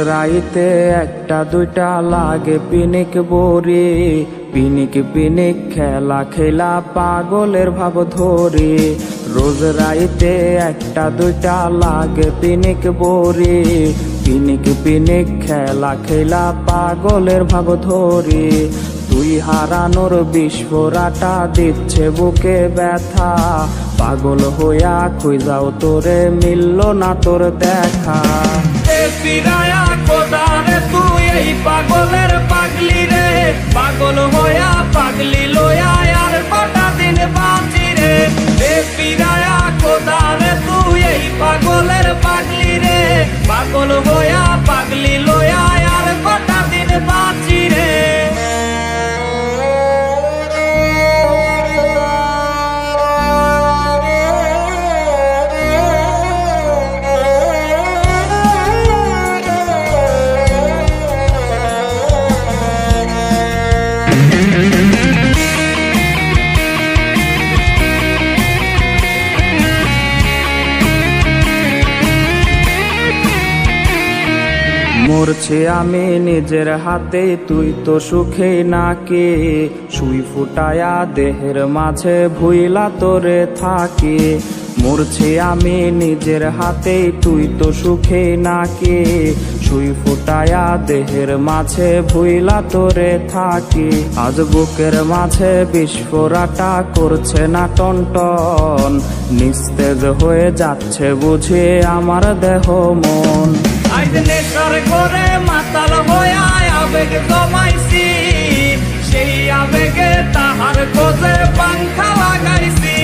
রাইতে একটা দুইটা লাগে পিনিক বরি, পিনিক পিনিক খেলা খেলা পাগলের ভাব ধরি। রোজ রাইতে একটা দুইটা লাগে পিনিক বরি, পিনিক পিনিক খেলা খেলা পাগলের ভাব ধরি। তুই হারানোর বিস্ফোরাটা দিচ্ছে বুকে ব্যথা, পাগল হইয়া খুঁজাও তোরে মিলল না তোর দেখা। ফিরায়া খোদারে তুই এই পাগলের পাগলি রে, পাগল হইয়া পাগলি লইয়া আর কটা দিন বাঁচি রে। ফিরায়া খোদারে তুই এই পাগলের পাগলি রে, পাগল হইয়া পাগলি লইয়া আর কটা দিন বাঁচি রে। মরছি আমি নিজের হাতে, তুই তো সুখে নাকি। সুই ফুটায়া দেহের মাঝে ভুইলা তোরে থাকি। মরছি আমি নিজের হাতে, তুই তো সুখে নাকি। সুই ফুটায়া দেহের মাঝে ভুইলা তোরে থাকি। আজ বুকের মাঝে বিস্ফোরাটা করছে না টনটন, নিস্তেজ হয়ে যাচ্ছে বুঝে আমার দেহ মন। আজ নেশার ঘরে মাতাল হইয়া আবেগ জমাইছি, সেই আবেগে তাহার খোঁজে পাংখা লাগাইছি।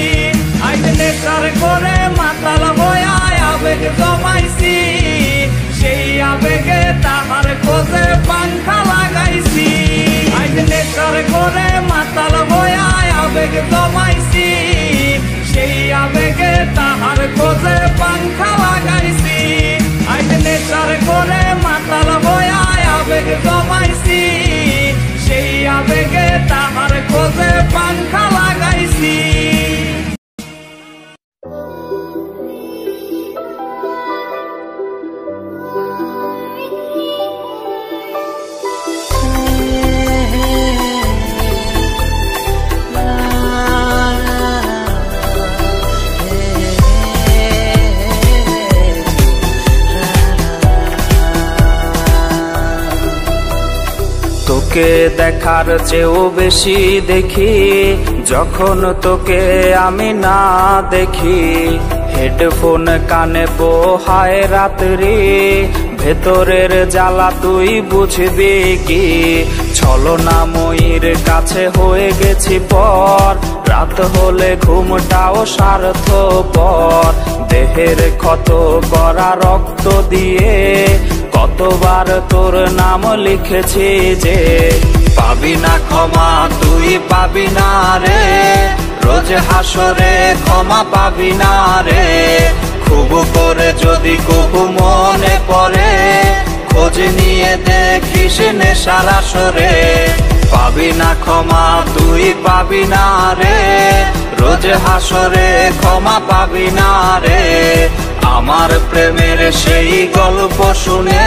আজ নেশার ঘরে মাতাল হইয়া আবেগ জমাইছি, সেই আবেগে তাহার খোঁজে পাংখা লাগাইছি। আজ নেশার ঘরে মাতাল হইয়া আবেগ জমাইছি, সেই আবেগে তাহার খোঁজে পাংখা লাগাইছি। আজ নেশার ঘরে মাতাল হইয়া আবেগ জমাইছি, সেই আবেগে তাহার খোঁজে পাংখা লাগাইছি। তোকে দেখার চেয়েও বেশি দেখি যখন তোকে আমি না দেখি। হেডফোন কানে পোহায় রাত্রি, ভেতরের জ্বালা তুই বুঝবি কি। ছলনাময়ীর কাছে হয়ে গেছি পর, রাত হলে ঘুমটাও স্বার্থপর। দেহের ক্ষত করা রক্ত দিয়ে কতবার তোর নাম লিখেছি যে। পাবি না ক্ষমা তুই পাবি না রে, রোজ হাসরে ক্ষমা পাবি না রে। খুব করে যদি কবু মনে পড়ে, খোঁজ নিয়ে দেখিস নেশার আসরে। পাবি না ক্ষমা তুই পাবি না রে, রোজ হাসরে ক্ষমা পাবি না রে। আমার প্রেমের সেই গল্প শুনে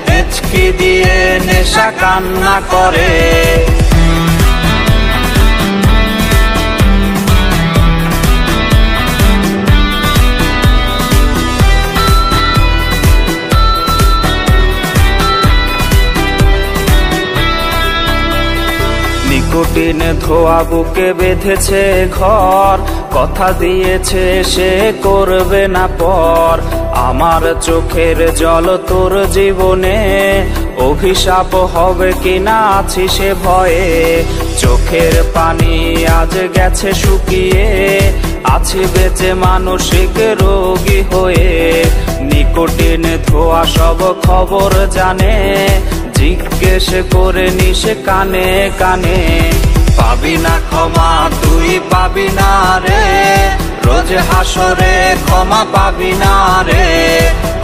হেঁচকি দিয়ে নেশা কান্না করে। নিকোটিন ধোয়া বুকে বেঁধেছে ঘর, কথা দিয়েছে সে করবে না পর। আমার চোখের জল তোর জীবনে অভিশাপ হবে কিনা আছি সে ভয়ে। চোখের পানি আজ গেছে শুকিয়ে, আছি বেঁচে মানসিক রোগী হয়ে। নিকোটিন ধোয়া সব খবর জানে, জিজ্ঞেস করে নিস কানে কানে। পাবি না ক্ষমা তুই পাবি না রে, রোজ হাসরে ক্ষমা পাবি না রে।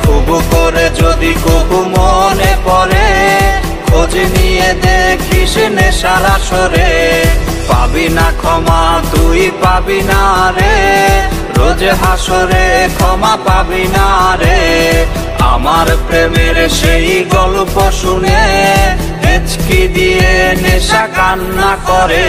খুব করে যদি কবু মনে পড়ে, খোঁজ নিয়ে দেখিস পড়িস নেশার আসরে। পাবি না ক্ষমা তুই পাবি না রে, রোজ হাসরে ক্ষমা পাবি না রে। আমার প্রেমের সেই গল্প শুনে হেঁচকি দিয়ে নেশা কান্না করে।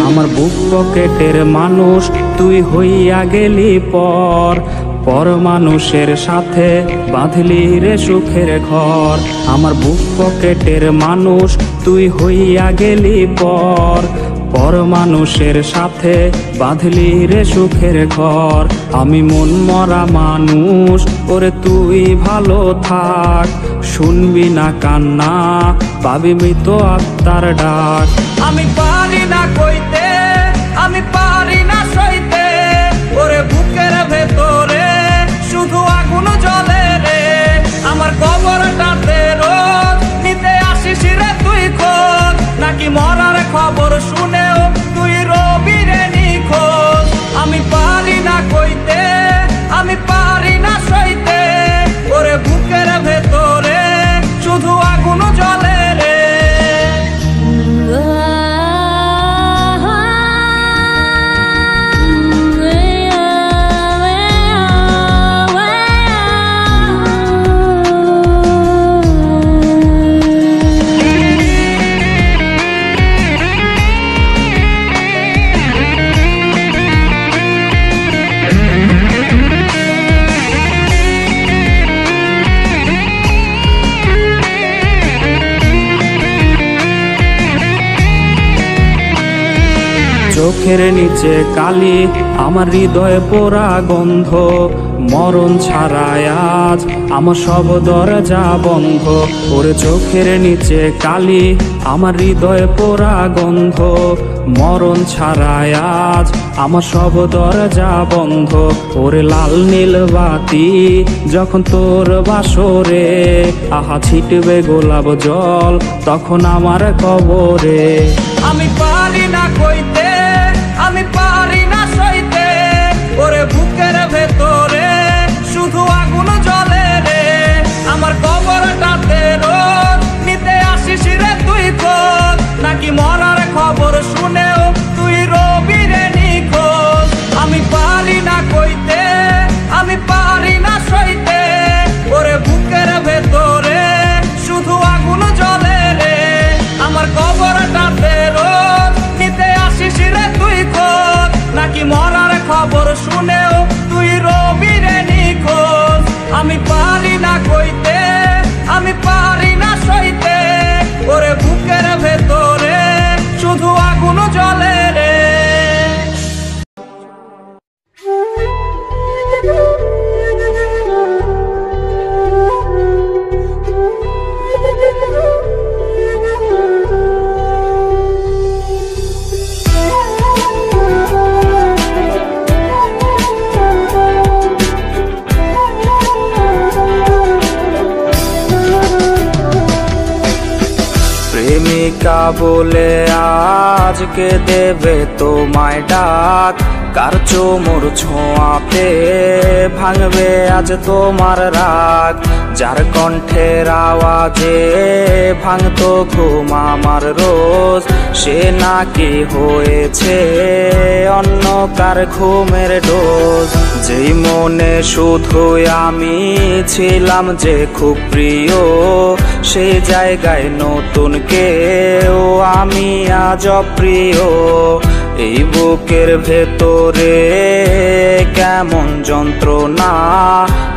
আমার বুক পকেটের মানুষ তুই হইয়া গেলি পর, পর মানুষের সাথে বাঁধলি রে সুখের ঘর। আমার বুক পকেটের মানুষ তুই হইয়া গেলি পর, পর মানুষের সাথে বাঁধলি রে সুখের ঘর। আমি মন মরা মানুষ ওরে তুই ভালো থাক, শুনবি না কান্না পাবি মৃত আত্মার ডাক। আমি পারি না কইতে আমি পারি না সইতে, ওরে বুকের ভেতরে শুধু আগুন জ্বলে রে। আমার কবরটাতে রোজ নিতে আসিস রে তুই খোঁজ, নাকি মরার খবর শুনেও তুই রবি রে নিখোঁজ। আমি পারি না কইতে আমি পারি না সইতে, ওরে বুকের ভেতরে শুধু আগুন জ্বলে রে। চোখের নিচে কালি আমার হৃদয়ে পোড়া গন্ধ, মরণ ছাড়ায় আজ আমার সব দরজা বন্ধ। ওরে চোখের নিচে কালি আমার হৃদয়ে পোড়া গন্ধ, মরণ ছাড়ায় আজ আমার সব দরজা বন্ধ। ওরে লাল নীল বাতি যখন তোর বাসরে, আহা ছিটবে গোলাপ জল তখন আমার কবরে। আমি পারি না কইতে আমি পারি না সইতে, ওরে বুকের ভেতরে শুধু আগুন জ্বলে রে। আমার কবরটাতে রোজ নিতে আসিস রে তুই খোঁজ, নাকি মরার খবর শুনেও তুই রবি রে নিখোঁজ। আমি পারি না কইতে আমি পারি না সইতে, ওরে বুকের ভেতরে শুধু আগুন জ্বলে রে। আমার কবরটাতে রোজ নিতে আসিস রে তুই খোঁজ, নাকি মরার খবর শুনেও তুই রবি রে নিখোঁজ। আমি পারি না কইতে আমি পারি না সইতে, ওরে বুকের ভেতরে শুধু আগুন জ্বলে রে। প্রেমিকা বলে আজকে দেবে তোমায় ডাক, কার চোমর ছোঁয়াতে ভাঙবে আজ তোমার রাগ। যার কণ্ঠের আওয়াজে ভাঙতো ঘুম আমার রোজ, সে নাকি হয়েছে অন্য কার ঘুমের ডোজ। যেই মনে শুধুই আমি ছিলাম যে খুব প্রিয়, সেই জায়গায় নতুন কেউ আমি আজ অপ্রিয়। এই বুকের ভেতরে কেমন যন্ত্রণা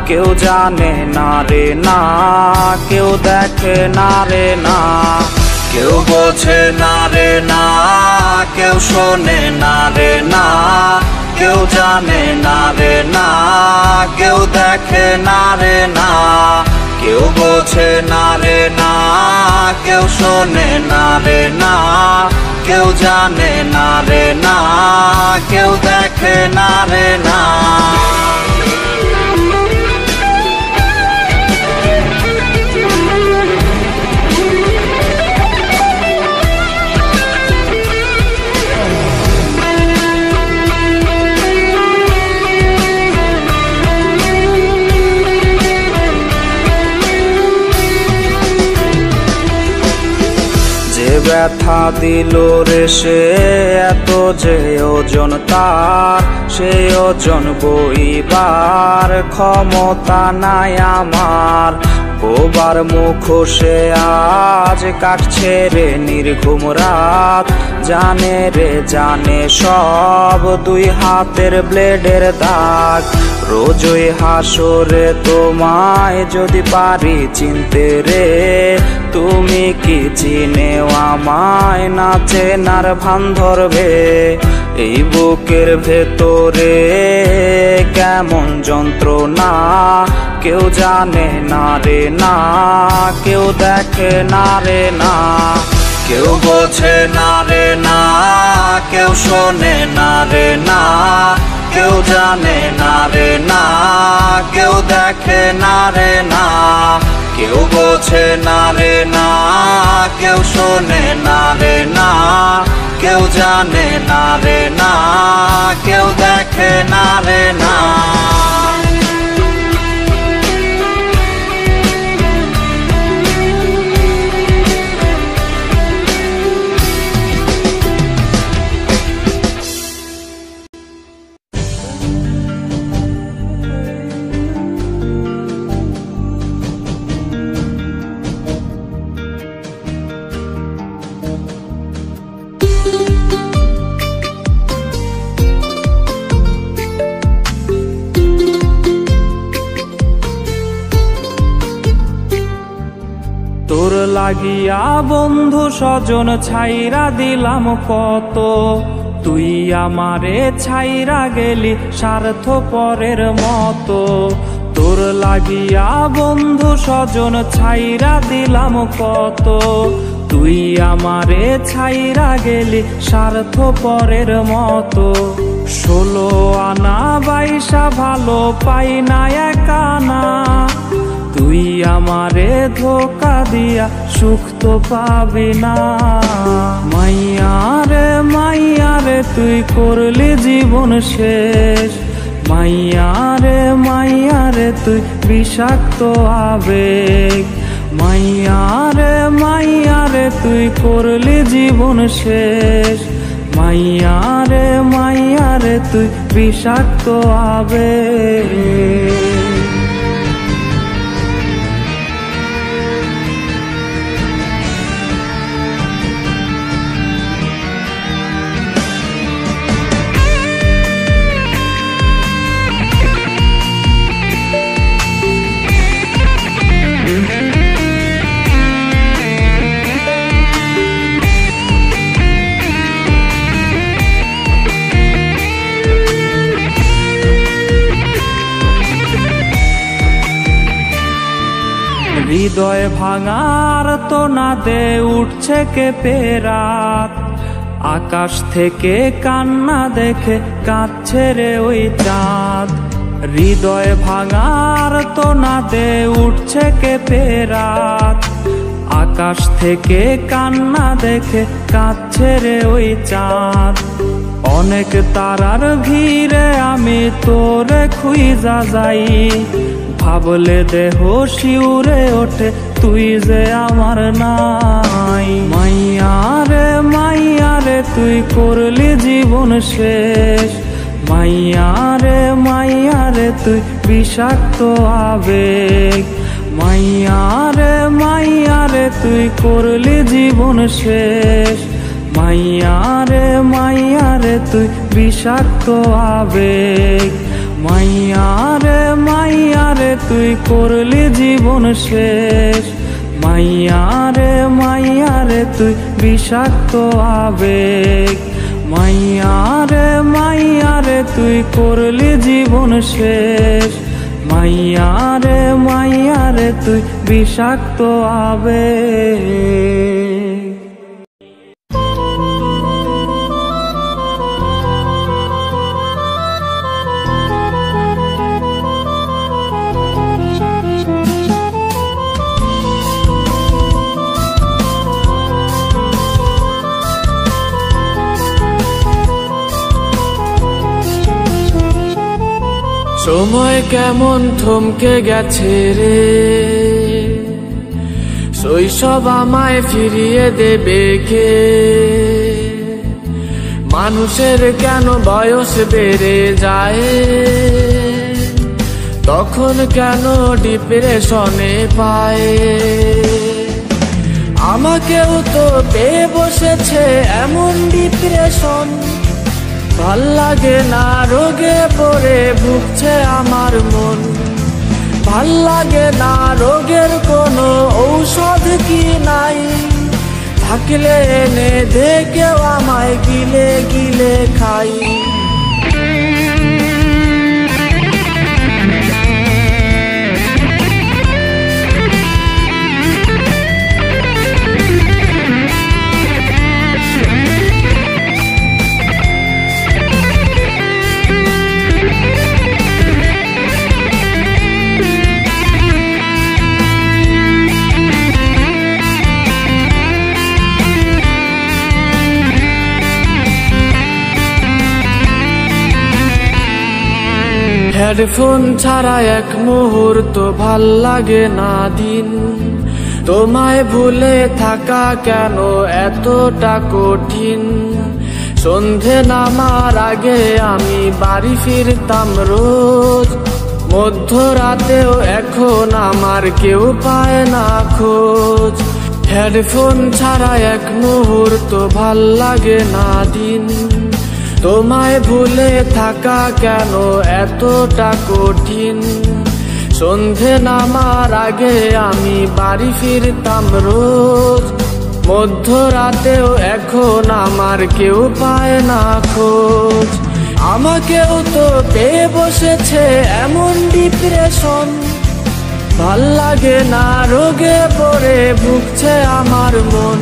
কেউ জানে না রে না, কেউ দেখে না রে না, কেউ বোঝে না রে না, কেউ শোনে না রে না, কেউ জানে না রে না, কেউ দেখে না রে না, কেউ বোঝে না রে না, কেউ শোনে না রে না, কেউ জানে না রে না, কেউ দেখে না রে না। ব্যথা দিল রে সে এত যে ওজন তার, সেই ওজন বইবার ক্ষমতা নাই আমার। বোবার মুখোশে আজ কাটছে রে নির্ঘুম রাত, জানে রে জানে সব দুই হাতের ব্লেডের দাগ। রোজই হাসরে তোমায় যদি পারি চিনতে রে, তুমি কি চিনেও আমায় না চেনার ভান ধরবে? এই বুকের ভেতরে কেমন যন্ত্রণা, কেউ জানে না রে না, কেউ দেখে না রে না, কেউ বোঝে না রে না, কেউ শোনে না রে না, কেউ জানে না রে না, কেউ দেখে না রে না। কেউ বোঝে না রে না, কেউ শোনে না রে না, কেউ জানে না রে না, কেউ দেখে না রে না। তোর লাগিয়া বন্ধু স্বজন ছাইরা দিলাম কত, তুই আমারে ছাইরা গেলি স্বার্থপরের মতো। তোর লাগিয়া বন্ধু স্বজন ছাইরা দিলাম কত, তুই আমারে ছাইরা গেলি স্বার্থপরের মতো। 16 আনা 22 ভালো পাই না একানা, তুই আমারে ধোকা দিয়া সুখ তো পাবি না। মাইয়ারে মাইয়ারে তুই করলি জীবন শেষ, মাইয়ারে মাইয়ারে তুই বিষাক্ত আবেগ। মাইয়ারে মাইয়ারে তুই করলি জীবন শেষ, মাইয়ারে মাইয়ারে তুই বিষাক্ত আবেগ। হৃদয় ভাঙার তো না দে উঠছে কেঁপে রাত, আকাশ থেকে কান্না দেখে কাঁদছে রে ওই চাঁদ। হৃদয় ভাঙার তো না দে উঠছে কেঁপে রাত, আকাশ থেকে কান্না দেখে কাঁদছে রে ওই চাঁদ। অনেক তারার ভিড়ে আমি তোরে খুঁজা যাই, ভাবলে দেহ শিউরে ওঠে তুই যে আমার নাই। মাইয়ারে মাইয়ারে তুই করলি জীবন শেষ, মাইয়ারে মাইয়ারে তুই বিষাক্ত আবেগ। মাইয়ারে মাইয়ারে তুই করলি জীবন শেষ, মাইয়ারে মাইয়ারে তুই বিষাক্ত আবেগ। মাইয়ারে মাইয়ারে তুই করলি জীবন শেষ, মাইয়ারে মাইয়ারে তুই বিষাক্ত আবেগ। মাইয়ারে মাইয়ারে তুই করলি জীবন শেষ, মাইয়ারে মাইয়ারে তুই বিষাক্ত আবেগ। সময় কেমন থমকে গেছে রে, শৈশব আমায় ফিরিয়ে দেবে কে? মানুষের কেন বয়স বেড়ে যায়, তখন কেন ডিপ্রেশনে পায়? আমাকেও তো পেয়ে বসেছে এমন ডিপ্রেশন, ভাল লাগে না রোগে পড়ে ভুগছে আমার মন। ভাল লাগে না রোগের কোনো ঔষধ কি নাই, থাকলে এনে দে কেউ আমায় গিলে গিলে খাই। হেডফোন ছাড়া এক মুহূর্ত ভাল লাগে না দিন, তোমায় ভুলে থাকা কেন এতটা কঠিন? সন্ধে নামার আগে আমি বাড়ি ফিরতাম রোজ, মধ্যরাতেও এখন আমার কেউ পায় না খোঁজ। হেডফোন ছাড়া এক মুহূর্ত ভাল লাগে না দিন, তোমায় ভুলে থাকা কেন এতটা কঠিন? সন্ধে নামার আগে আমি বাড়ি ফিরতাম রোজ, মধ্যরাতেও এখন আমার কেউ পায় না খোঁজ। আমাকেও তো পেয়ে বসেছে এমন ডিপ্রেশন, ভাল লাগে না রোগে পড়ে ভুগছে আমার মন।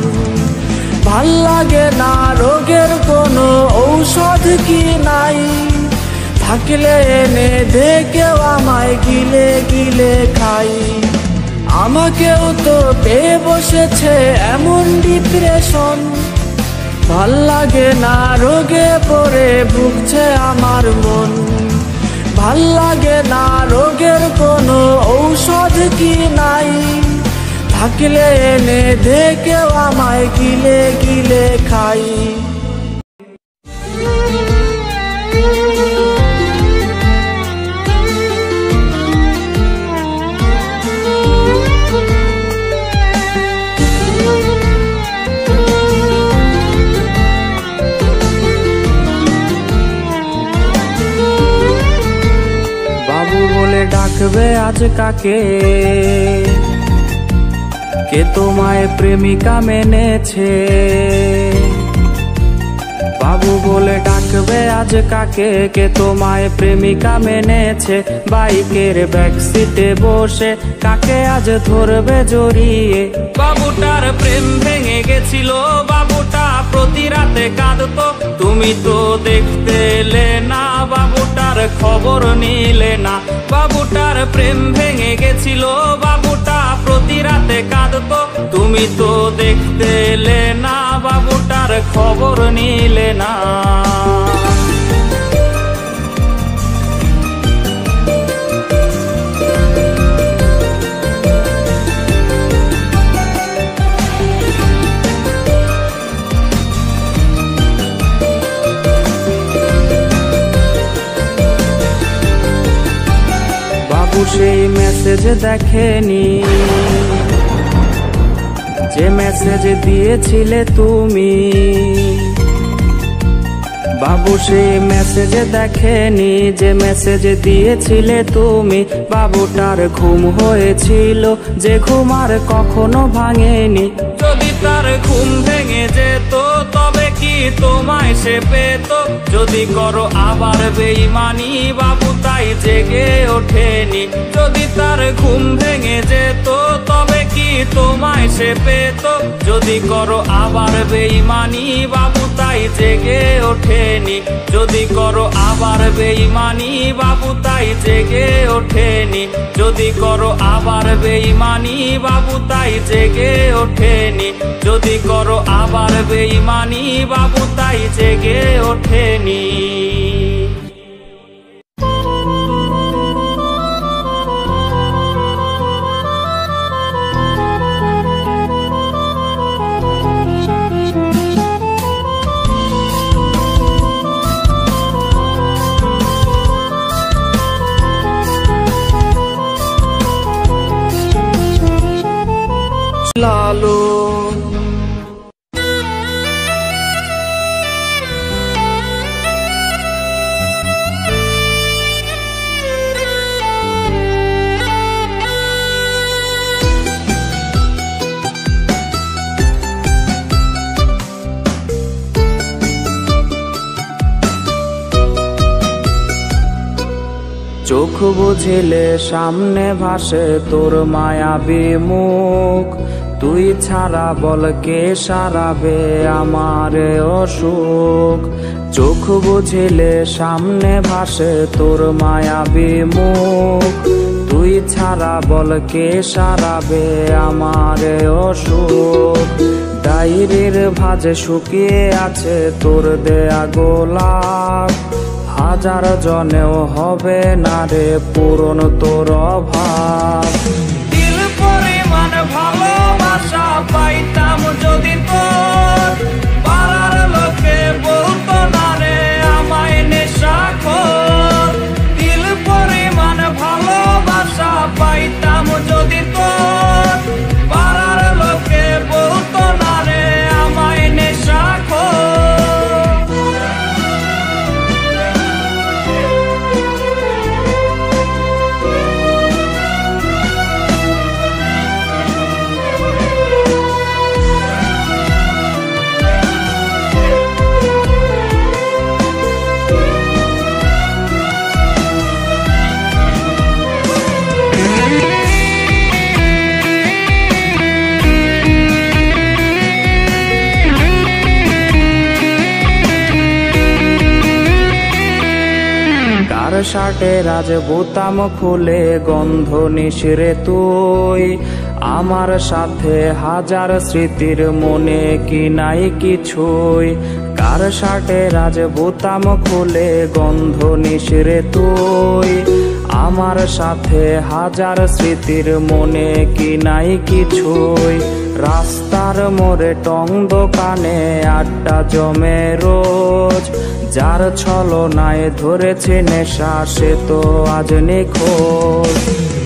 ভাল লাগে না রোগের কোনো ঔষধ কি নাই, থাকলে এনে দে কেউ আমায় গিলে গিলে খাই। আমাকেও তো পেয়ে বসেছে এমন ডিপ্রেশন, ভাল লাগে না রোগে পড়ে ভুগছে আমার মন। ভাল লাগে না রোগের কোনো ঔষধ কি নাই, থাকলে এনে দে কেউ আমায় গিলে গিলে খাই। বাবু বলে ডাকবে আজ কাকে, কে তোমায় প্রেমিকা মেনেছে? বাবু বলে ডাকবে আজ কাকে, কে তোমায় প্রেমিকা মেনেছে? বাইকের ব্যাক সিটে বসে কাকে আজ ধরবে জড়িয়ে? বাবুটার প্রেম ভেঙে গেছিল, বাবুটা প্রতি রাতে কাঁদতো, তুমি তো দেখতে এলে না, বাবুটার খবর নিলে না। বাবুটার প্রেম ভেঙে গেছিল, বাবুটা প্রতি রাতে কাঁদতো, তুমি তো দেখতে এলে না, বাবুটার খবর নিলে না। বাবু সেই মেসেজ দেখেনি, যে মেসেজ দিয়েছিলে তুমি। বাবু সেই মেসেজ দেখেনি, যে মেসেজ দিয়েছিলে তুমি। বাবুটার ঘুম হয়েছিল, যে ঘুম আর কখনো ভাঙেনি। যদি তার ঘুম ভেঙে যেত তবে কি তোমায় সে পেত? যদি করো আবার বেঈমানি, বাবু তাই জেগে ওঠেনি। যদি তার ঘুম ভেঙে যেত তবে কি তোমায় সে পেত? যদি করো আবার বেঈমানি, বাবু তাই জেগে ওঠেনি। যদি করো আবার বেঈমানি, বাবু তাই জেগে ওঠেনি। যদি করো আবার বেঈমানি, বাবু তাই জেগে ওঠেনি। যদি করো আবার বেঈমানি, বাবু তাই জেগে ওঠেনি। চোখ বুঝিলে সামনে ভাসে তোর মায়াবী মুখ, তুই ছাড়া বল কে সারাবে আমার অসুখ। চোখ বুঝিলে সামনে ভাসে তোর মায়াবী মুখ, তুই ছাড়া বল কে সারাবে আমার অসুখ। ডায়েরির ভাঁজে শুকিয়ে আছে তোর দেয়া গোলাপ, হাজার জনেও হবে না রে পূরণ তোর অভাব। দিল পরিমাণ ভালোবাসা পাইতাম যদি তোর, পাড়ার লোকে বলতো না রে আমায় নেশাখোর। দিল পরিমাণ ভালোবাসা পাইতাম যদি তোর, পাড়ার লোকে বলতো না রে আমায় নেশাখোর। কার শার্টের আজ বোতাম খুলে গন্ধ নিশিরে তুই, আমার সাথে হাজার স্মৃতির মনে কি নাই কিছুই। কার শার্টের আজ বোতাম খুলে গন্ধ নিশিরে তুই, আমার সাথে হাজার স্মৃতির মনে কি নাই কিছুই। রাস্তার মোড়ে টং দোকানে আড্ডা জমে রোজ, যার ছলনায় ধরেছে নেশা সে তো আজ নিখোঁজ।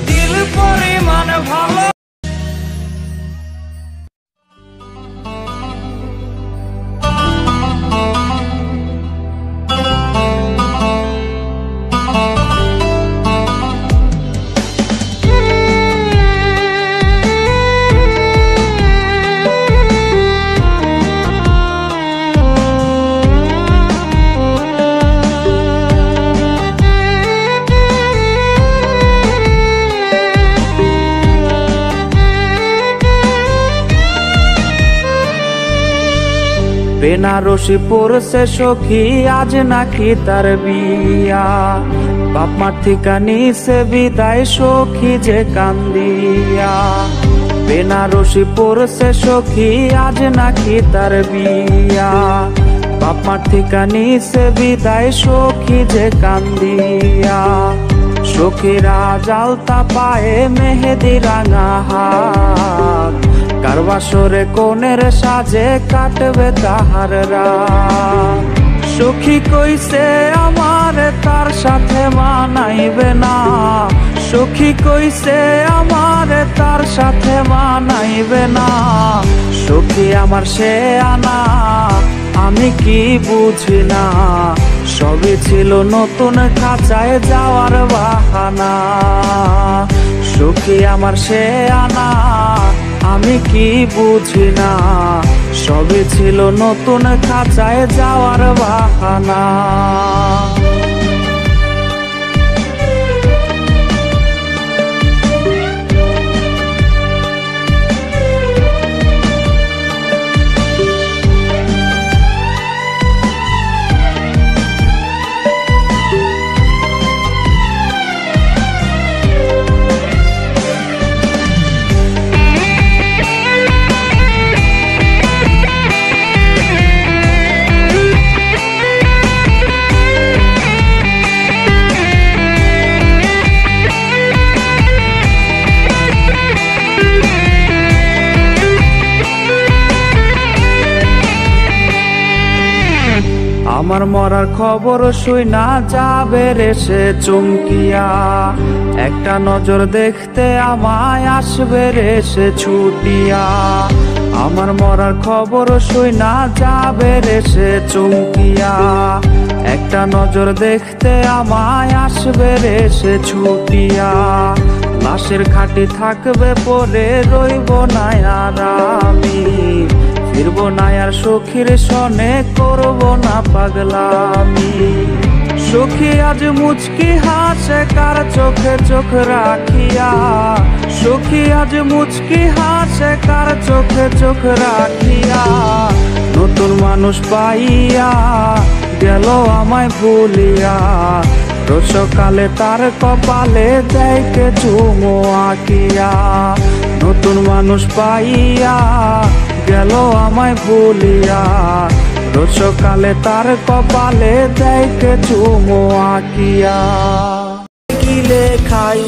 দিল পরিমাণ ভালো বেনারসি পড়ছে সখী আজ নাকি তার বিয়া, বাপ মার থিকা নিছে বিদায় সখী যে কান্দিয়া। বেনারসি পড়ছে সখী আজ নাকি তার বিয়া, বাপ মার থিকা নিছে বিদায় সখী যে কান্দিয়া। সখীরা জালতা পায়ে মেহেদি রাঙা হাত, কার বাসরে কোনের সাজে কাটবে তাহার রাত। সখী কইছে আমার তার সাথে মানাইবে না, সখী কইছে আমার তার সাথে মানাইবে না। সখী আমার সে আনা আমি কি বুঝি না, সবই ছিল নতুন খাঁচায় যাওয়ার বাহানা। সখী আমার সে আনা আমি কি বুঝি না, সবই ছিল নতুন খাঁচায় যাওয়ার বাহানা। আমার মরার খবর শুইনা যাবে রে সে চমকিয়া, একটা নজর দেখতে আমায় আসবে রে সে ছুটিয়া। আমার মরার খবর শুইনা যাবে রে সে চমকিয়া, একটা নজর দেখতে আমায় আসবে রে সে ছুটিয়া। লাশের খাটি থাকবে পরে রইব না আর আমি, ফিরবো না আর সখীর সনে করব না পাগলামি। সুখী আজ মুচকি হাসে কার চোখে চোখ রাখিয়া, সুখী আজ মুচকি হাসে কার চোখে চোখ রাখিয়া। নতুন মানুষ পাইয়া গেল আমায় ভুলিয়া, রোজ সকালে তার কপালে দেয় কে চুমো আঁকিয়া। নতুন মানুষ পাইয়া গেল আমায় ভুলিয়া, রোজ সকালে তার কপালে দেয় কে চুমো আঁকিয়া। গিলে খাই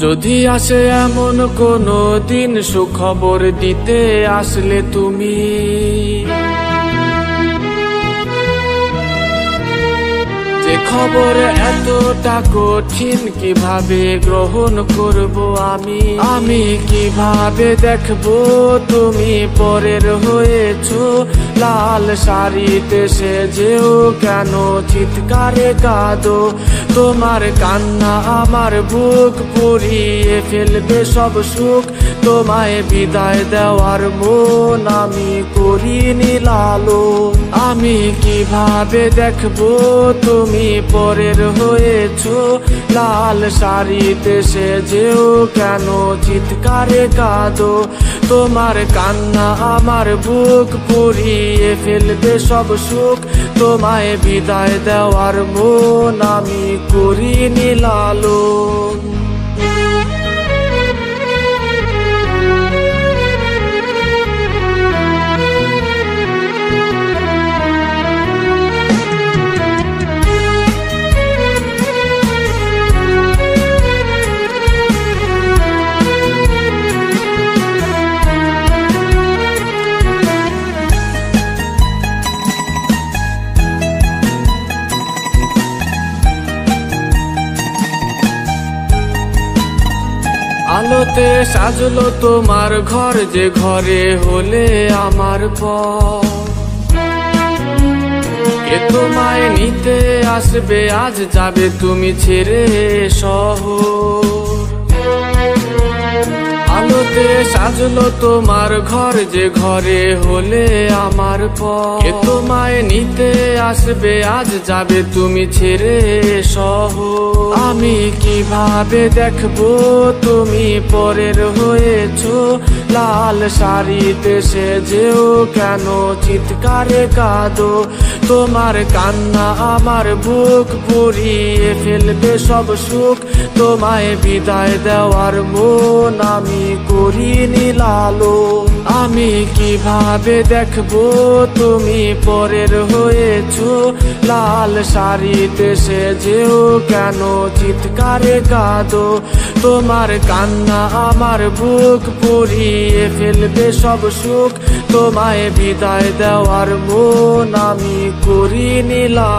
যদি আসে এমন কোনো দিন সুখবর দিতে আসলে তুমি, যে খবর এতটা কঠিন কিভাবে গ্রহণ করব আমি কিভাবে দেখবো তুমি পরের হয়েছো। লাল শাড়িতে সেজেও কেন চিৎকারে কাঁদো, তোমার কান্না আমার বুক পুড়িয়ে ফেলবে সব সুখ। তোমায় বিদায় দেওয়ার মন আমি করিনি লালন, আমি কিভাবে দেখবো তুমি পরের হয়েছো। লাল শাড়িতে সেজেও কেন চিৎকারে কাঁদো, তোমার কান্না আমার বুক পুড়িয়ে ফেলবে সব সুখ। তোমায় বিদায় দেওয়ার মন আমি করিনি লালন। আলোতে সাজলো তোমার ঘর, যে ঘরে হলে আমার পর। কে তোমায় নিতে আসবে আজ, যাবে তুমি ছেড়ে শহর। আলোতে সাজলো তোমার ঘর, যে ঘরে হলে আমার পর। কে তোমায় নিতে আসবে আজ, যাবে তুমি ছেড়ে শহর। আমি কিভাবে দেখবো তুমি পরের হয়েছো। লাল শাড়িতে সেজেও কেন চিৎকারে কাঁদো, তোমার কান্না আমার বুক পুড়িয়ে ফেলবে সব সুখ। তোমায় বিদায় দেওয়ার মন আমি করিনি লালন, আমি কিভাবে দেখবো তুমি পরের হয়েছো। লাল শাড়িতে সেজেও কেন চিৎকারে কাঁদো, তোমার কান্না আমার বুক পুড়িয়ে ফেলবে সব সুখ। তোমায় বিদায় দেওয়ার মন আমি করিনি লালন।